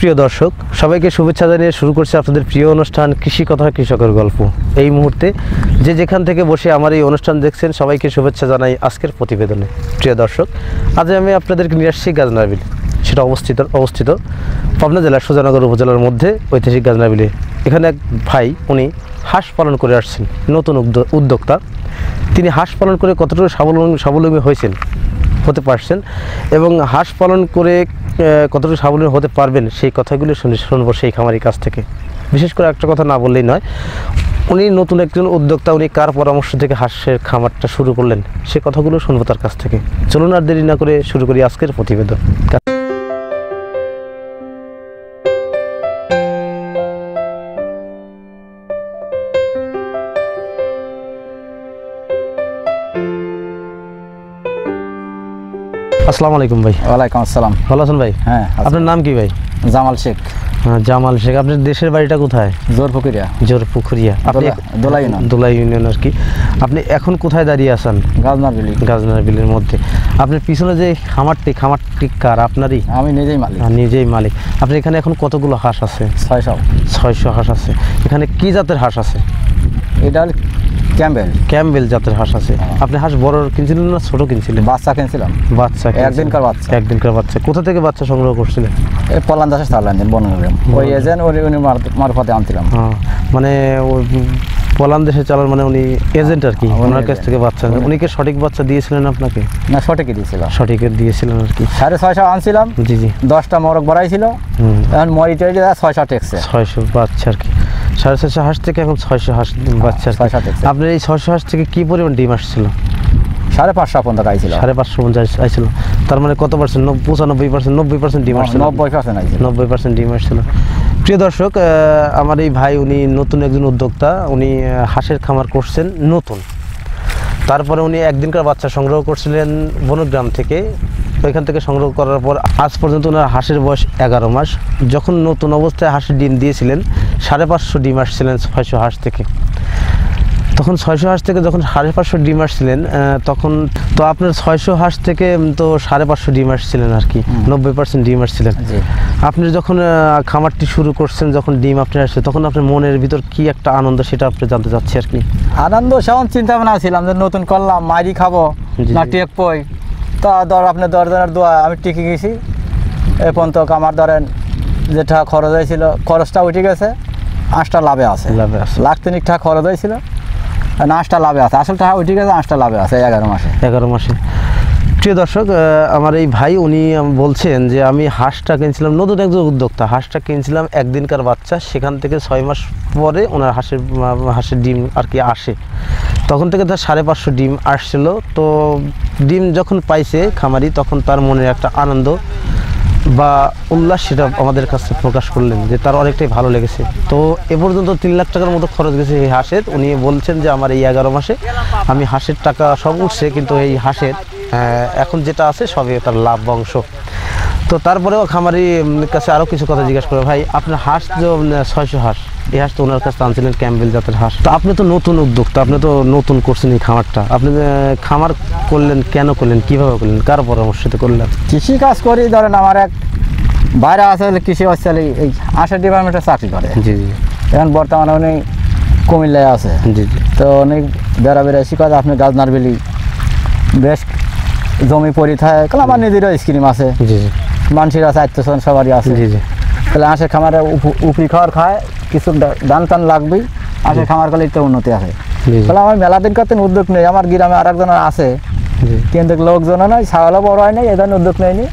প্রিয় দর্শক, সবাইকে শুভেচ্ছা জানিয়ে শুরু করছি আপনাদের প্রিয় অনুষ্ঠান কৃষি কথা কৃষকের গল্প। এই মুহূর্তে যে যেখান থেকে বসে আমার এই অনুষ্ঠান দেখছেন সবাইকে শুভেচ্ছা জানাই আজকের প্রতিবেদনে। প্রিয় দর্শক, আজ আমি আপনাদেরকে নিয়ে আসছি গাজনার বিল। সেটা অবস্থিত পাবনা জেলার সুজানগর উপজেলার মধ্যে ঐতিহাসিক গাজনার বিলে। এখানে এক ভাই, উনি হাঁস পালন করে আসছেন, নতুন উদ্যোক্তা। তিনি হাঁস পালন করে কতটুকু স্বাবলম্বী হতে পারছেন এবং হাঁস পালন করে কতটুকু স্বাবলম্বী হতে পারবেন সেই কথাগুলো শুনবো সেই খামারির কাছ থেকে। বিশেষ করে একটা কথা না বললেই নয়, উনি নতুন একজন উদ্যোক্তা, উনি কার পরামর্শ থেকে হাঁসের খামারটা শুরু করলেন সে কথাগুলো শুনবো তার কাছ থেকে। চলুন আর দেরি না করে শুরু করি আজকের প্রতিবেদন। আসসালামু আলাইকুম ভাই। ওয়ালাইকুম আসসালাম। ভালো আছেন ভাই? হ্যাঁ। আপনার নাম কি ভাই? জামাল শেখ। জামাল শেখ। আপনার দেশের বাড়িটা কোথায়? জোরপুকুরিয়া। আপনি দোলাই ইউনিয়ন আর কি। আপনি এখন কোথায় দাঁড়িয়ে আছেন? গাজনার বিলের মধ্যে। আপনার পিছনে যে খামারটি কার? আপনারই? আমি নিজেই মালিক। আপনি এখানে এখন কতগুলো হাঁস আছে? 600 হাঁস আছে। এখানে কি জাতের হাঁস আছে? এটা ক্যাম্বেল জাতের হাঁস আছে। আপনি হাঁস বড় কিনছিলেন না ছোট কিনছিলেন? বাচ্চা কিনছিলাম। একদিনকার বাচ্চা। কোথা থেকে বাচ্চা সংগ্রহ করছিলেন? এই পলান দাসের চালান বনগ্রাম, ওই এজেন্ট উনি মারফতে আনছিলাম। মানে পলান দেশে চালান, মানে উনি এজেন্ট আর কি, ওনার কাছ থেকে বাচ্চা। উনি কি সঠিক বাচ্চা দিয়েছিলেন আপনাকে? না, সঠিকই দিয়েছিলেন আর কি। 650 আনছিলাম। জি 10টা মরক বাড়াইছিল, এখন মরিটাই 600 টেকছে। 600 বাচ্চা আর কি। 450 হাঁস থেকে এখন 600 হাঁস বাচ্চা। আপনার এই 600 হাঁস থেকে কি পরিমাণ ডিম আসছিল? 550 পর্যন্ত আইছিল। 550 আইছিল। তার মানে কত পার্সেন্ট? 95% ডিম আসছিল। 90% ডিম আসছিল। প্রিয় দর্শক, আমার এই ভাই, উনি নতুন একজন উদ্যোক্তা। উনি হাঁসের খামার করছেন নতুন। তারপরে উনি একদিনকার বাচ্চা সংগ্রহ করছিলেন বনগ্রাম থেকে। ওইখান থেকে সংগ্রহ করার পর আজ পর্যন্ত ওনার হাঁসের বয়স 11 মাস। যখন নতুন অবস্থায় হাঁসের ডিম দিয়েছিলেন 550 ডিম আসছিলেন 600 হাঁস থেকে। তখন 600 হাঁস থেকে যখন 550 ডিম আসছিলেন, তখন তো আপনার 600 হাঁস থেকে তো 550 ডিম আসছিলেন আর কি, 90% ডিম আসছিলেন। আপনি যখন খামারটি শুরু করছেন, যখন ডিম আপনি আসছে, তখন আপনার মনের ভিতর কি একটা আনন্দ, সেটা আপনি জানতে চাচ্ছি আর কি। আনন্দ সেমন চিন্তা ভাবনা ছিলাম যে নতুন করলাম, মাইরি খাবো না টেক পই, তা আপনার 10 জনের দোয়া আমি টিকে গেছি। এ পর্যন্ত আমার ধরেন যেটা খরচ হয়েছিল, খরচটা উঠে গেছে, 8টা লাভে আছে। 1,03,000 টাকা খরচ হয়েছিল, 8টা লাভে আছে। আসল টাকা উঠে গেছে, 8টা লাভে আছে 11 মাসে। প্রিয় দর্শক, আমার এই ভাই, উনি বলছেন যে আমি হাঁসটা কিনছিলাম, নতুন একজন উদ্যোক্তা, হাঁসটা কিনছিলাম একদিনকার বাচ্চা। সেখান থেকে 6 মাস পরে ওনার হাঁসের ডিম আর কি আসে। তখন থেকে তার 550 ডিম আসছিল। তো ডিম যখন পাইছে খামারি, তখন তার মনে একটা আনন্দ বা উল্লাস, সেটা আমাদের কাছে প্রকাশ করলেন যে তার অনেকটাই ভালো লেগেছে। তো এ পর্যন্ত 3 লাখ টাকার মতো খরচ গেছে এই হাঁসের। উনি বলছেন যে আমার এই 11 মাসে আমি হাঁসের টাকা সব উঠছে, কিন্তু এই হাঁসের এখন যেটা আছে সবই তার লাভ অংশ। তো তারপরেও খামারি কাছে আরও কিছু কথা জিজ্ঞাসা করে, ভাই আপনার হাঁস যে 600 হাঁস, এই হাঁস তো ওনার কাছে আনছিলেন ক্যাম্বেল জাতের হাঁস। তো আপনি তো নতুন উদ্যোক্তা, আপনি তো নতুন করছেন এই খামারটা। আপনি খামার করলেন, কেন করলেন, কীভাবে করলেন, কার পরামর্শতে করলেন? কৃষি কাজ করি, ধরেন আমার এক বাইরে আছে কৃষি অঞ্চলে, এই হাঁসের ডিপার্টমেন্টে চাকরি করে। জি। এখন বর্তমানে উনি কুমিল্লায় আছে। জি। তো অনেক বেড়াবেড়ি কাজ। আপনি গাজনার বিলি বেশ জমি পরি থাকে, আমার নিজেরও স্কিম আছে। জি। মানুষের আছে, আত্মীয় সবারই আছে। জি। তাহলে হাঁসের খামারে উপরি খাওয়ার খায়, কিছু দান টান লাগবেই। হাঁসের খামার করলে একটু উন্নতি আছে। তাহলে আমার মেলা দিন করতেন উদ্যোগ নেই। আমার গ্রামে আর একজনের আছে, কিন্তু লোকজনও নয়, ছাগলও বড় হয় নাই, এই ধরনের উদ্যোগ নেয়নি।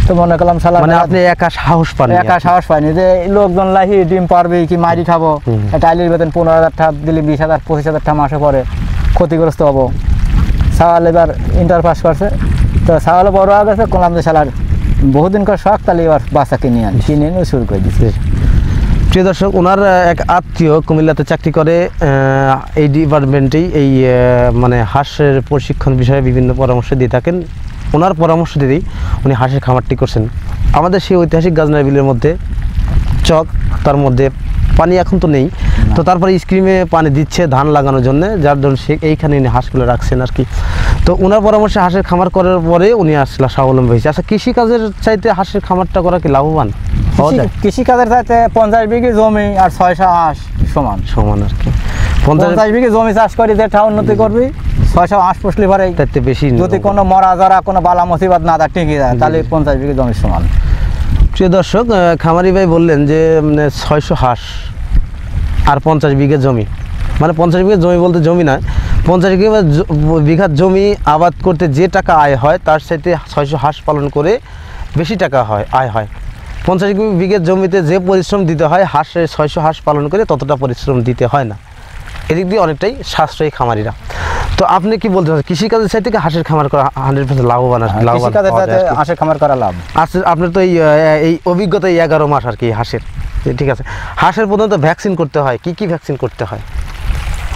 তো মনে করলাম সালা, মানে আপনি একা সাহস পাইনি যে লোকজন লাহি ডিম পারবে কি, মারি খাবো। টাইলির বেতন 15,000 টাকা দিলে 20,000 25,000 টাকা মাসে পরে ক্ষতিগ্রস্ত হবো। ছাগল এবার ইন্টার পাস করছে, তো ছাগলও বড় হয়ে গেছে। করলাম যে সালার বহুদিন করে শখ, তাহলে এবার বাচ্চা কিনে এনে শুরু করে দিচ্ছে। প্রিয় দর্শক, ওনার এক আত্মীয় কুমিল্লাতে চাকরি করে, এই ডিপার্টমেন্টেই এই মানে হাঁসের প্রশিক্ষণ বিষয়ে বিভিন্ন পরামর্শ দিয়ে থাকেন। ওনার পরামর্শ দিয়েই উনি হাঁসের খামারটি করছেন আমাদের সেই ঐতিহাসিক গাজনার বিলের মধ্যে। চক, তার মধ্যে পানি এখন তো নেই, তো তারপরে স্ক্রিমে পানি দিচ্ছে ধান লাগানোর জন্য, যার জন্য সে এইখানে হাঁসগুলো রাখছেন আর কি। তো ওনার পরামর্শে হাঁসের খামার করার পরে উনি আসলে স্বাবলম্বী হয়েছে। আচ্ছা, কৃষিকাজের চাইতে হাঁসের খামারটা করা কি লাভবান? পাওয়া যায়? কৃষিকাজের চাইতে 50 বিঘে জমি আর 600 হাঁস সমান সমান আর কি। 50 বিঘে জমি চাষ করি যেটা উন্নতি করবি 600 হাঁস পুষলি পরে তাতে বেশি যদি কোনো মরা জরা কোনো বালা মুসিবত না থাকে টিকে যায় তাহলে 50 বিঘে জমি সমান। প্রিয় দর্শক, খামারি ভাই বললেন যে 600 হাঁস আর 50 বিঘা জমি, মানে 50 বিঘা জমি বলতে জমি না, 50 বিঘা জমি আবাদ করতে যে টাকা আয় হয় তার সাথে 600 হাঁস পালন করে বেশি টাকা আয় হয়। 50 বিঘা জমিতে যে পরিশ্রম দিতে হয় 600 হাঁস পালন করে ততটা পরিশ্রম দিতে হয় না। এদিক দিয়ে অনেকটাই সাশ্রয়ী খামারিরা। তো আপনি কি বলতে চান কৃষিকাজের সাথে থেকে হাঁসের খামার করা 100% লাভবান? কৃষিকাজের সাথে হাঁসের খামার করা লাভ। আচ্ছা, আপনার তো এই অভিজ্ঞতা 11 মাস আর কি হাঁসের, ঠিক আছে। হাঁসের প্রথমত ভ্যাকসিন করতে হয়, কি ভ্যাকসিন করতে হয়?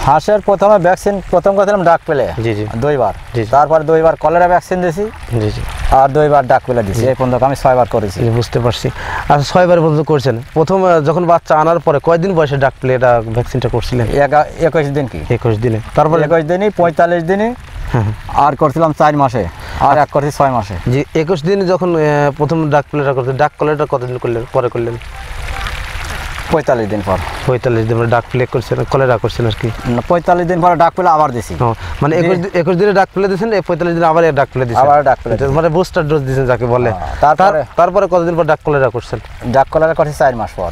হাঁসের প্রথমে ভ্যাকসিন প্রথম করছিলাম ডাক পেলে, জি জি 2 বার, জি। তারপরে 2 বার কলেরা ভ্যাকসিন দিয়েছি, জি জি আর 2 বার ডাক পেলে দিয়েছি। এই পর্যন্ত আমি 6 বার করেছি। বুঝতে পারছি। আচ্ছা, 6 বার পর্যন্ত করছেন। প্রথম যখন বাচ্চা আনার পরে কয়দিন বয়সে ডাক পেলে এটা ভ্যাকসিনটা করছিলেন? 21 দিন কি 21 দিনে, তারপরে 21 দিনই 45 দিনে, আর করছিলাম 4 মাসে, আর এক করছি 6 মাসে। জি, 21 দিনে যখন প্রথম ডাক পেলেটা করতেন, ডাক কলেটা কতদিন পরে করলেন? 45 দিন পর। 45 দিন ডাক প্লে করছেন, কলেরা করছেন আর কি। 45 দিন পরে ডাক পেলে আবার দিছি। মানে 21 দিনে ডাক প্লে দিয়েছেন, 45 দিনে আবার ডাক প্লে দিয়েছেন, আবার ডাক প্লে, মানে বুস্টার ডোজ দিয়েছেন যাকে বলে। তারপরে কতদিন পর ডাক কলেরা করছেন? ডাক কলেরা করছি 4 মাস পর।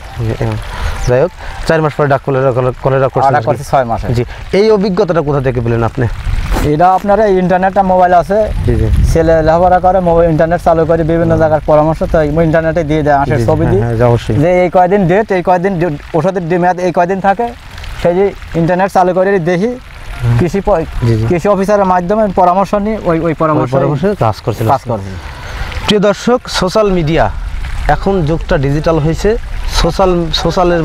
যাই হোক, 4 মাস পরে ডাক কলেরা করছেন, 6 মাসে। জি, এই অভিজ্ঞতাটা কোথা থেকে পেলেন আপনি? এটা আপনার ইন্টারনেটটা মোবাইল আছে, জি জি, ছেলে লেখাপড়া করে, মোবাইল ইন্টারনেট চালু করে বিভিন্ন জায়গার পরামর্শ তো ইন্টারনেটে দিয়ে দেয়, হাঁসের ছবি দিয়ে যে এই কয়দিন ডেট, এই কয়দিন ওষুধের মেয়াদ এই কয়দিন থাকে, সেই যে ইন্টারনেট চালু করে দেখি কৃষি অফিসারের মাধ্যমে পরামর্শ নিয়ে ওই পরামর্শে কাজ করছি। প্রিয় দর্শক, সোশ্যাল মিডিয়া এখন যুগটা ডিজিটাল হয়েছে। সোশ্যালের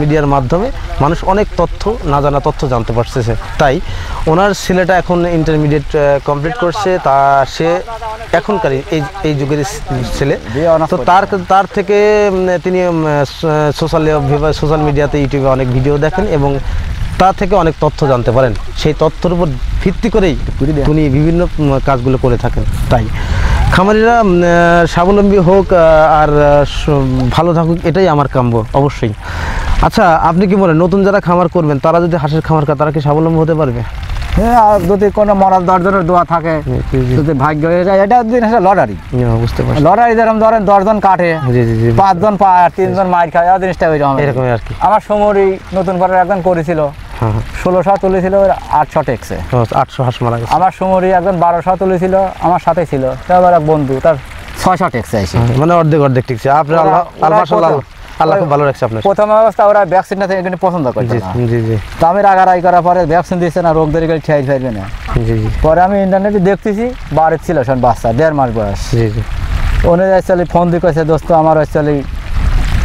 মিডিয়ার মাধ্যমে মানুষ অনেক তথ্য, না জানা তথ্য জানতে পারতেছে। তাই ওনার ছেলেটা এখন ইন্টারমিডিয়েট কমপ্লিট করছে, তা সে এখনকার এই যুগের ছেলে, তো তার থেকে তিনি সোশ্যাল মিডিয়াতে ইউটিউবে অনেক ভিডিও দেখেন এবং তা থেকে অনেক তথ্য জানতে পারেন। সেই তথ্যের উপর ভিত্তি করেই উনি বিভিন্ন কাজগুলো করে থাকেন। তাই খামারিরা স্বাবলম্বী হোক আর ভালো থাকুক, এটাই আমার কাম্য অবশ্যই। আচ্ছা, আপনি কি বলেন নতুন যারা খামার করবেন তারা যদি হাঁসের খামার করে তারা কি স্বাবলম্বী হতে পারবে? হ্যাঁ, আর যদি কোনো মরার দর্জনের দোয়া থাকে, যদি ভাগ্য হয়ে যায়, এটা লটারি। বুঝতে পারছি, লটারি যেরকম ধরেন 10 জন কাটে, 5 জন পায় আর 3 জন মাইর খায়, জিনিসটা এরকম আর কি। আমার সমরি নতুন করে একজন করেছিল, 1600 তুলেছিল, 800 টেকছে, 800 হাঁস মারা গেছে। আমার সমরি একজন 1200 তুলেছিল, আমার সাথে ছিল, তারপর এক বন্ধু তার 600 টেকছে, মানে অর্ধেক টিকছে। আপনার আল্লাহ খুব ভালো রাখছে আপনার। প্রথম অবস্থা ওরা ভ্যাকসিনটা থেকে পছন্দ করছে না। জি জি, তো আমি রাগারাগি করার পরে ভ্যাকসিন দিচ্ছে না, রোগ ধরে গেলে ঠেয়াই ফেলবে না। জি জি, পরে আমি ইন্টারনেটে দেখতেছি, বাড়ির ছিল শোন বাচ্চা 1.5 মাস বয়স। জি জি, উনি অ্যাকচুয়ালি ফোন দিয়ে কইছে, দোস্ত আমার অ্যাকচুয়ালি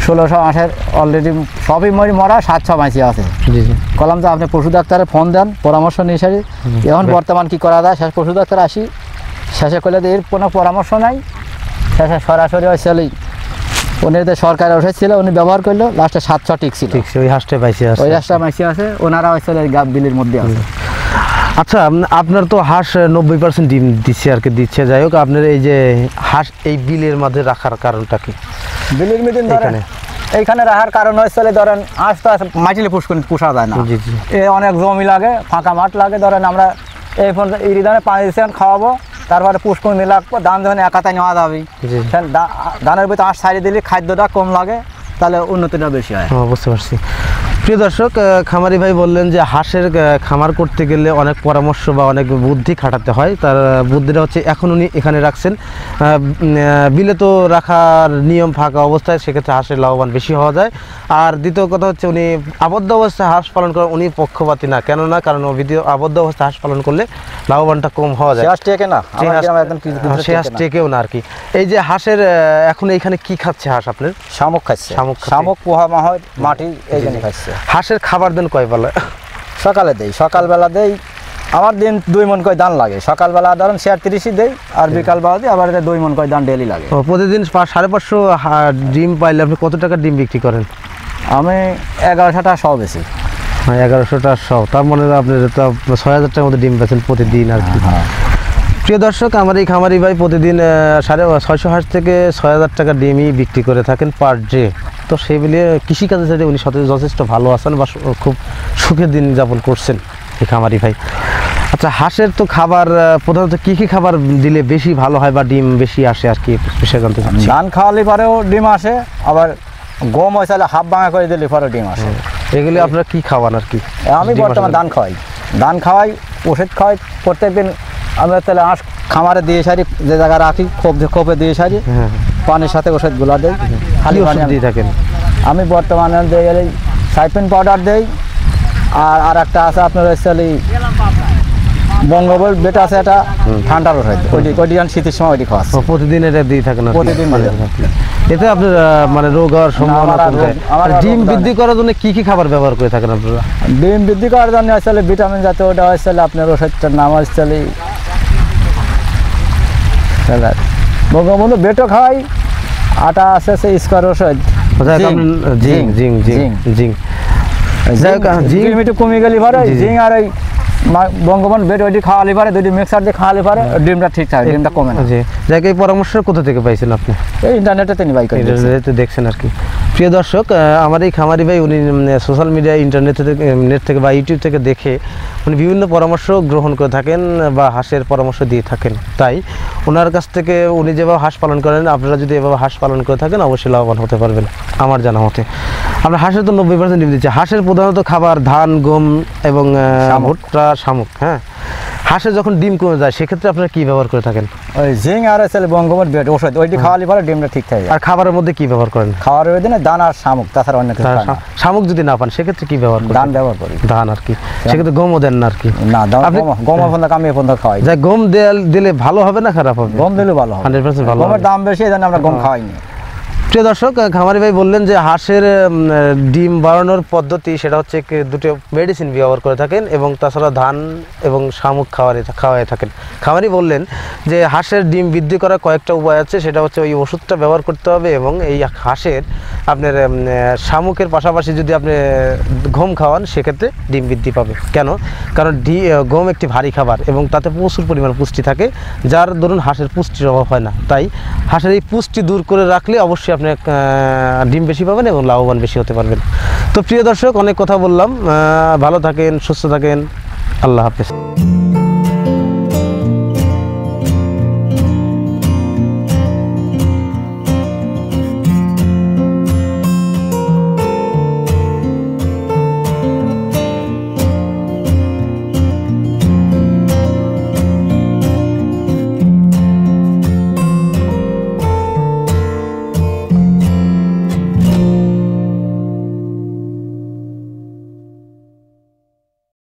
1600 হাঁসের অলরেডি সবই মরা, 700 মাছি আছে। জি জি, কলাম তো আপনি পশু ডাক্তারে ফোন দেন, পরামর্শ নিয়ে সারি। এখন বর্তমান কি করা যায়, শেষ পশু ডাক্তার আসি, শেষে করলে এর কোনো পরামর্শ নাই, শেষে সরাসরি অ্যাকচুয়ালি উনি সরকারের ওষুধ ছিল, উনি ব্যবহার করলো, লাস্টে 700 টিকছিল। ওই হাঁসটা মাইসি আছে, ওনারা অ্যাকচুয়ালি গাব বিলের মধ্যে আছে। আচ্ছা, আপনার তো হাঁস 90% ডিম দিচ্ছে। যাই হোক, আপনার এই যে হাঁস এই বিলের মধ্যে রাখার কারণটা কি? বিলের মধ্যে এইখানে রাখার কারণ হচ্ছে ধরেন হাঁস তো মাটিলে পোষা যায় না, অনেক জমি লাগে, ফাঁকা মাঠ লাগে। ধরেন আমরা এই ইরিদানে পানি দিচ্ছেন, খাওয়াবো, তারপরে পুষ্কুনি লাগবো, ধান যখন একাতায় নেওয়া যাবে, ধানের ভিতরে হাঁস ছাড়িয়ে দিলে খাদ্যটা কম লাগে, তাহলে উন্নতিটা বেশি হয়। বুঝতে পারছি। প্রিয় দর্শক, খামারি ভাই বললেন যে হাঁসের খামার করতে গেলে অনেক পরামর্শ বা অনেক বুদ্ধি খাটাতে হয়। তার বুদ্ধিটা হচ্ছে এখন উনি এখানে রাখছেন, বিলে তো রাখার নিয়ম ফাঁকা অবস্থায়, সেক্ষেত্রে হাঁসের লাভবান বেশি হওয়া যায়। আর দ্বিতীয় কথা হচ্ছে উনি আবদ্ধ অবস্থায় হাঁস পালন করেন, উনি পক্ষপাতী না, কেননা কারণ আবদ্ধ অবস্থায় হাঁস পালন করলে লাভবানটা কম হওয়া যায়, সে হাঁস টেকেও না আর কি। এই যে হাঁসের এখন এইখানে কি খাচ্ছে হাঁস? আপনার শামুক খাচ্ছে, শামুক পোহা মাটি এইখানে খাচ্ছে। হাঁসের খাবার দেন কয় বেলা? সকালে দেই, সকালবেলা দেই, আমার দিন 2 মণ করে ধান লাগে। সকালবেলা ধরেন 36 দেই, আর বিকালবেলা দিই আবার 2 মণ করে ধান ডেলি লাগে। প্রতিদিন 550 ডিম পাইলে আপনি কত টাকা ডিম বিক্রি করেন? আমি 1100 টাকা সহ বেশি। 1100 টাকা সহ, তার মানে আপনি 6000 টাকার মতো ডিম বেচেন প্রতিদিন আর কি। প্রিয় দর্শক, আমার এই খামারি ভাই প্রতিদিন 650 হাঁস থেকে 6000 টাকা ডিমই বিক্রি করে থাকেন পার ডে। তো সেই মিলিয়ে কৃষিকাজের সাথে উনি যথেষ্ট ভালো আছেন বা খুব সুখের দিন যাপন করছেন এই খামারি ভাই। আচ্ছা, হাঁসের তো খাবার প্রধানত কী কী খাবার দিলে বেশি ভালো হয় বা ডিম বেশি আসে আর কি বিষয়ে জানতে চাচ্ছি। ধান খাওয়ালে পরেও ডিম আসে, আবার গম হয় তাহলে হাফ ভাঙা করে দিলে পরেও ডিম আসে। এগুলি আপনারা কী খাওয়ান আর কি? আমি বর্তমান ধান খাওয়াই, ওষুধ খাওয়াই। প্রত্যেকদিন আমরা তাহলে আঁশ খামারে দিয়ে সারি, যে জায়গায় রাখি খোপে দিয়ে সারি, পানির সাথে ওষুধগুলো দেই। খালি ওষুধ দিয়ে থাকেন? আমি বর্তমানে দিয়ে গেলে সাইপেন পাউডার দেই, আর একটা আছে আপনার হচ্ছে বঙ্গবল বেটা আছে, এটা ঠান্ডার ওষুধ, ওইটি শীতের সময় ওইটি খাওয়া। প্রতিদিন এটা দিয়ে থাকেন? প্রতিদিন। এতে আপনার মানে রোগ হওয়ার সম্ভাবনা কমে যায়। ডিম বৃদ্ধি করার জন্য কি কি খাবার ব্যবহার করে থাকেন আপনারা? ডিম বৃদ্ধি করার জন্য আসলে ভিটামিন জাতীয় ওটা আসলে আপনার ওষুধটার নাম আসলে বঙ্গবন্ধু বেটো খাওয়াই, আটা আছে স্কোয়ার ওষুধ জিং জিং জিং জিং জিং একটু কমে গেলে পারে, জিং আর ওই বঙ্গবন্ধু বেট ওইটি খাওয়ালে পারে, দুইটি মিক্সার দিয়ে খাওয়ালে পারে, ডিমটা ঠিক থাকে, ডিমটা কমে না। যাকে এই পরামর্শ কোথা থেকে পাইছেন আপনি? এই ইন্টারনেটে তিনি বাই করে ইন্টারনেটে দেখছেন আর কি। প্রিয় দর্শক, আমার এই খামারি ভাই উনি সোশ্যাল মিডিয়া নেট থেকে বা ইউটিউব থেকে দেখে উনি বিভিন্ন পরামর্শ গ্রহণ করে থাকেন বা হাঁসের পরামর্শ দিয়ে থাকেন। তাই ওনার কাছ থেকে উনি যেভাবে হাঁস পালন করেন, আপনারা যদি এভাবে হাঁস পালন করে থাকেন অবশ্যই লাভবান হতে পারবেন আমার জানা মতে। আমরা হাঁসের তো 90% ডিম দিচ্ছি। হাঁসের প্রধানত খাবার ধান, গম এবং ভুট্টা, শামুক। হ্যাঁ, হাঁসের যখন ডিম কমে যায় সেক্ষেত্রে আপনারা কি ব্যবহার করে থাকেন? ওই জিং আর আসলে বঙ্গবন্ধু বেট ওষুধ ওইটি খাওয়ালে পরে ডিমটা ঠিক থাকে। আর খাবারের মধ্যে কি ব্যবহার করেন? খাওয়ার ওই দিনে দান আর শামুক, তাছাড়া অন্য কিছু না। শামুক যদি না পান সেক্ষেত্রে কি ব্যবহার করেন? ধান ব্যবহার করি। ধান আর কি, সেক্ষেত্রে গমও দেন না আর কি? না, গম পর্যন্ত কামিয়ে পর্যন্ত খাওয়াই। যা গম দিলে ভালো হবে না খারাপ হবে? গম দিলে ভালো হবে, 100% ভালো। গমের দাম বেশি, এই জন্য আমরা গম খাওয়াইনি। প্রিয় দর্শক, খামারি ভাই বললেন যে হাঁসের ডিম বাড়ানোর পদ্ধতি সেটা হচ্ছে দুটো মেডিসিন ব্যবহার করে থাকেন এবং তাছাড়া ধান এবং শামুক খাওয়াই থাকেন। খামারি বললেন যে হাঁসের ডিম বৃদ্ধি করার কয়েকটা উপায় আছে, সেটা হচ্ছে ওই ওষুধটা ব্যবহার করতে হবে এবং এই হাঁসের আপনার শামুকের পাশাপাশি যদি আপনি গম খাওয়ান সেক্ষেত্রে ডিম বৃদ্ধি পাবে। কেন? কারণ গম একটি ভারী খাবার এবং তাতে প্রচুর পরিমাণ পুষ্টি থাকে, যার দরুন হাঁসের পুষ্টির অভাব হয় না। তাই হাঁসের এই পুষ্টি দূর করে রাখলে অবশ্যই আপনি ডিম বেশি পাবেন এবং লাভবান বেশি হতে পারবেন। তো প্রিয় দর্শক, অনেক কথা বললাম, ভালো থাকেন, সুস্থ থাকেন, আল্লাহ হাফেজ।